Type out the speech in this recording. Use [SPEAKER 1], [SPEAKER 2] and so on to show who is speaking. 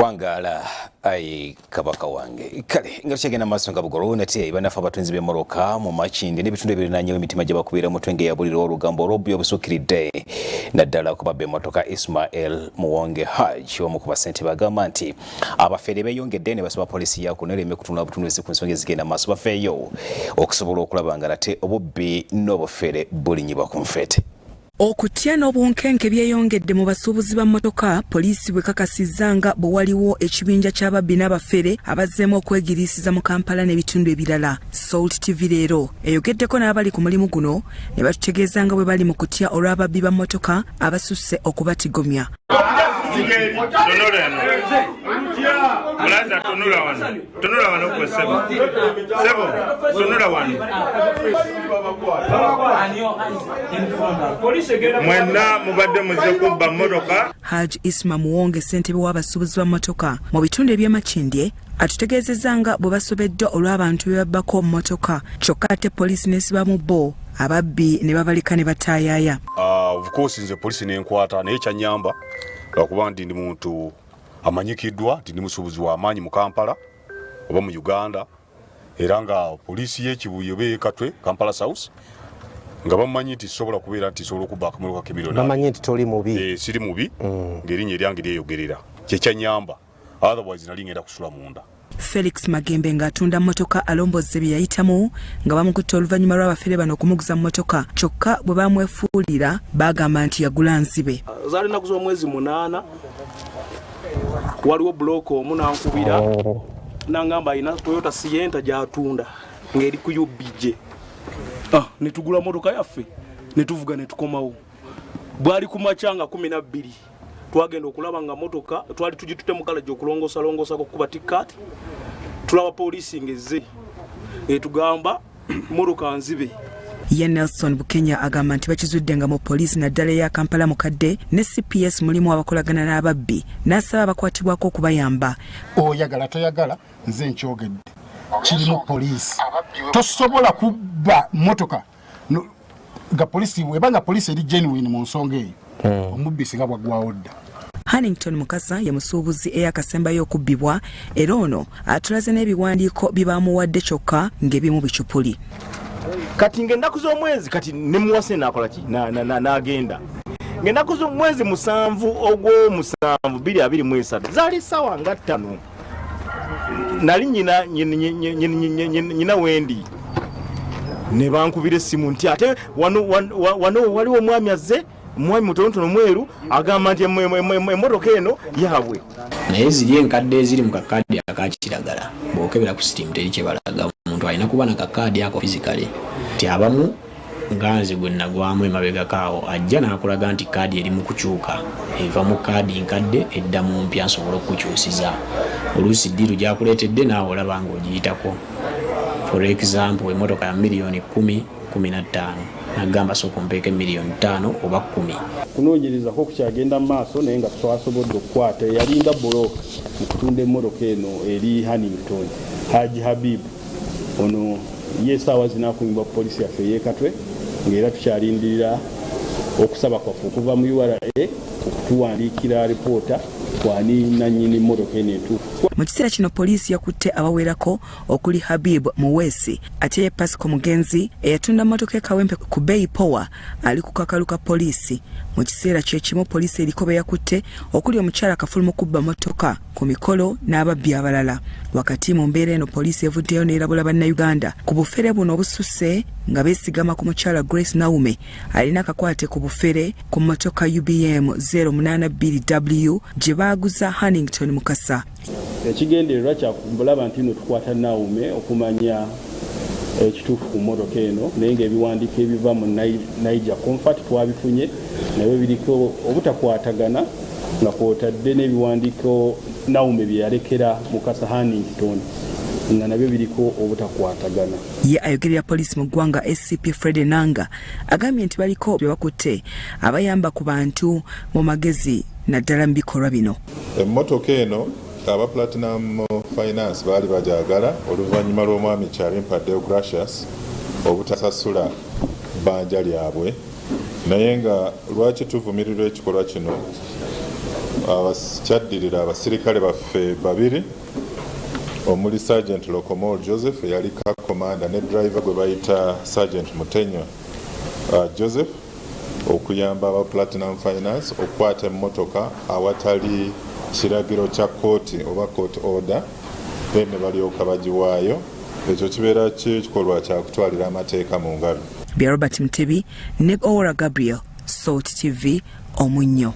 [SPEAKER 1] Wangala ai kabaka wange kale ngachegena maso ngabugoro nate banafa abatunzi b'emmotooka mu makindi n'ebitundu ebirinanyewo emitima gy'abakubiira mu twenge yabulira olugambo olw'obusuukiridde naddala ku b'emmotoka Ismael Muwonge Hajj omu ku basente bagamba nti abafere beeyongedde ne basaba poliisi yakunereme kutunula obutunuzi ku nsonga ezigenda maaso bafeeyo okusobola okulaba nga nate obubbi n'obufere bulinyibwa ku nfeete.
[SPEAKER 2] Okutya n'obunkenke byeyongedde mu basuubuzi b'emmotoka, poliisi bwe kakasizza nga bwe waliwo ekibinja ky'ababbi n'abafere abazzeemu okwegiriisiza mu Kampala n'ebitundu ebirala. Salt TV leero eyogeddeko n'abali ku mulimu guno ne batutegeeza nga bwe bali mu kutya olw'ababbi b'emmotoka abasusse okubatigomya.
[SPEAKER 3] Mwena mubadde muze kubba mmotoka.
[SPEAKER 2] Hajj Isma Muwonge ssentebe w'abasuubuzi b'emmotoka mu bitundu eby'Amakindye atutegeezezza nga bwe basobedde olw'abantu be babbako mmotoka kyokka ate poliisi n'esibamu bo ababbi ne babalika ne bataayaaya.
[SPEAKER 4] Of course nze poliisi n'enkwata naye kyanyamba lwakuba ndi muntu amanyikiddwa ndi musuubuzi w'amaanyi mu Kampala oba mu Uganda era nga poliisi y'ekibuye beekatwe Kampala South nga bamanyi nti sobola kubeera nti sobola okubba akamuliro ka miliyoni.
[SPEAKER 5] Bamanyi nti toli mubi.
[SPEAKER 4] Siri mubi ng'erinnya eryange lyeyogerera kyekyanyamba otherwise nali ngenda kusula munda.
[SPEAKER 2] Felix Magembe ng'atunda mmotoka alombozze bye yayitamu nga bamukutte oluvannyuma lw'abafere bano okumuguza mmotoka kyokka bwe bamwefuulira baagamba nti yagula nzibe.
[SPEAKER 6] Zaali ennaku z'omwezi 8 waliwo buloko omu nankubira nangamba alina Toyota Sienta gy'atunda ng'eri ku UBJ. Ne tugula mmotoka yaffe ne tuvuga ne tukomawo. Bwali ku makya nga 12 twagenda okulaba nga mmotoka twali tugitutte mu kalaji okulongoosalongoosako kuba tikkaati tulaba poliisi ng'ezze etugamba mmotoka nzibe.
[SPEAKER 2] Ye Nelson Bukenya agamba nti bakizudde nga mu poliisi naddala eya Kampala mukadde ne CPS mulimu abakolagana n'ababbi n'asaba abakwatibwako okubayamba.
[SPEAKER 7] Oyagala toyagala nze nkyogedde kiri mu poliisi tosobola kubba mmotoka nga poliisi webanga poliisi eri genuine mu nsonga eyo omubbi singa bwagwawo dda.
[SPEAKER 2] Hannington Mukasa ye musuubuzi eyakasembayo okubbibwa era ono atulaze n'ebiwandiiko bibaamuwadde kyokka ng'ebimu bicupuli.
[SPEAKER 8] Kati ng'ennaku z'omwezi kati ne muwase n'akola ki n'agenda ng'ennaku z'omwezi 7 ogw'omusanvu 2023 zaali ssaawa nga 5 nali nyina wendi ne bankubira essimu nti ate wano waliwo omwami azze omwami mutonotono mweru agamba nti emmotoka eno yaabwe
[SPEAKER 9] naye ziri enkadde eziri mu kakaadi akakiragala bw'okebera ku sitiimu teri kye balaga omuntu alina kuba na kakaadi ako fizikale nti abamu nga nze gwe nagwamu emabegakaawo ajja n'akulaga nti kaadi eri mu kukyuka eva mu kaadi nkadde edda mu mpya nsobola okukukyusiza oluusi ddiiru gyakuleetedde naawe olaba ng'ogiyitako. For example emmotoka ya miliyoni 10-15 nagamba sooka ompeeke miliyoni 5 oba 10.
[SPEAKER 6] Kunoonyerezako kukyagenda mu maaso naye nga twasobodde okukwata yalinda bbulooka mu kutunda emmotoka eno eri Hannington Haji Habib ono ye essaawa zinaakuumibwa poliisi yaffe ey'ekatwe ng'era tukyalindirira okusaba kwaffe okuva mu URA okutuwandiikira alipoota twani nannyini mmotoka eno entuufu.
[SPEAKER 2] Mu kiseera kino poliisi yakutte abawerako okuli Habib Muwesi ate ye Pasco Mugenzi eyatunda mmotoka ekawempe ku Bay Power ali ku kakalu ka poliisi. Mu kiseera kyekimu poliisi eriko be yakutte okuli omukyala kafulu mu kubba mmotoka ku mikolo n'ababbi abalala. Wakati mu mbeera eno poliisi evuddeyo n'erabula bannayuganda ku bufere buno obususse nga beesigama ku mukyala Grace Naume alina akakwate ku bufere ku mmotoka UBM 082W gye baaguza Hannington Mukasa.
[SPEAKER 6] Ekigendererwa kyakulaba nti tukwata Naume okumanya ekituufu ku mmotoka eno naye ng'ebiwandiiko ebiva mu Niger Comfort twabifunye nabyo biriko obutakwatagana nga kwotadde n'ebiwandiiko Naume bye yalekera Mukasa Hannington nga nabyo biriko obutakwatagana.
[SPEAKER 2] Ye ayogerera poliisi mu ggwanga SCP Fred Nanga agambye nti baliko bye bakutte abayamba ku bantu mu magezi naddala mu bikolwa bino.
[SPEAKER 10] Emmotoka eno aba Platinum Finance baali bajagala oluvannyuma lw'omwami Kyalimpade Gracious obutasasula bbanja lyabwe naye nga lwaki tuvumirira ekikolwa kino kyaddirira abasirikale baffe babiri omuli Sergeant Lokomol Joseph yali commander ne driver gwe bayita Sergeant Mutenywa Joseph okuyamba aba Platinum Finance okukwata emmotoka awatali kiragiro kya kooti oba court order then ne balyoka bagiwaayo. Ekyo kibeera kikolwa kya kutwalira amateeka mu ngalo.
[SPEAKER 2] Robert Mutebi ne Owora Gabriel, Salt TV, Omunnyo.